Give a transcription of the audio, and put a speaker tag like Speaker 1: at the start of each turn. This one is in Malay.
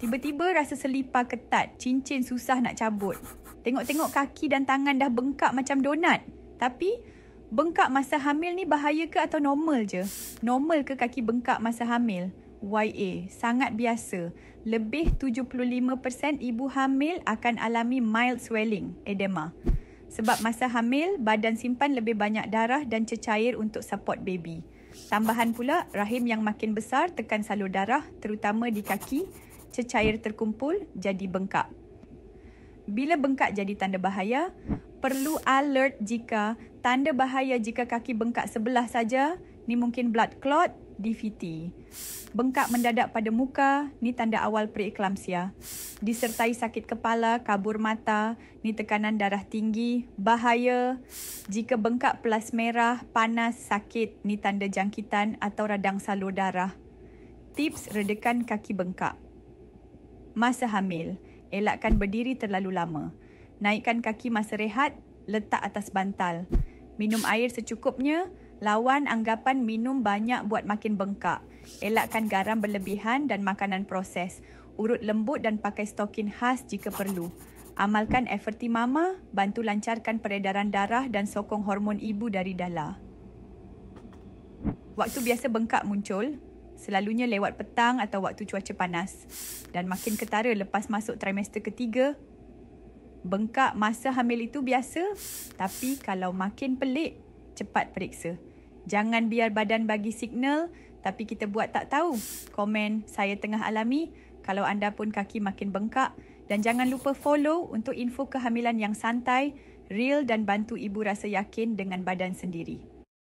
Speaker 1: Tiba-tiba rasa selipar ketat, cincin susah nak cabut. Tengok-tengok kaki dan tangan dah bengkak macam donat. Tapi, bengkak masa hamil ni bahaya ke atau normal je? Normal ke kaki bengkak masa hamil? YA, sangat biasa. Lebih 75% ibu hamil akan alami mild swelling, edema. Sebab masa hamil, badan simpan lebih banyak darah dan cecair untuk support baby. Tambahan pula, rahim yang makin besar tekan salur darah, terutama di kaki, cecair terkumpul, jadi bengkak. Bila bengkak jadi tanda bahaya, perlu alert jika tanda bahaya jika kaki bengkak sebelah saja, ni mungkin blood clot, DVT. Bengkak mendadak pada muka, ni tanda awal preeklamsia. Disertai sakit kepala, kabur mata, ni tekanan darah tinggi, bahaya. Jika bengkak pelas merah, panas, sakit, ni tanda jangkitan atau radang salur darah. Tips redakan kaki bengkak. Masa hamil, elakkan berdiri terlalu lama. Naikkan kaki masa rehat, letak atas bantal. Minum air secukupnya, lawan anggapan minum banyak buat makin bengkak. Elakkan garam berlebihan dan makanan proses. Urut lembut dan pakai stokin khas jika perlu. Amalkan FRT Mama, bantu lancarkan peredaran darah dan sokong hormon ibu dari dala. Waktu biasa bengkak muncul, selalunya lewat petang atau waktu cuaca panas dan makin ketara lepas masuk trimester ketiga. Bengkak masa hamil itu biasa, tapi kalau makin pelik, cepat periksa. Jangan biar badan bagi signal, tapi kita buat tak tahu. Komen, saya tengah alami, kalau anda pun kaki makin bengkak. Dan jangan lupa follow untuk info kehamilan yang santai, real dan bantu ibu rasa yakin dengan badan sendiri.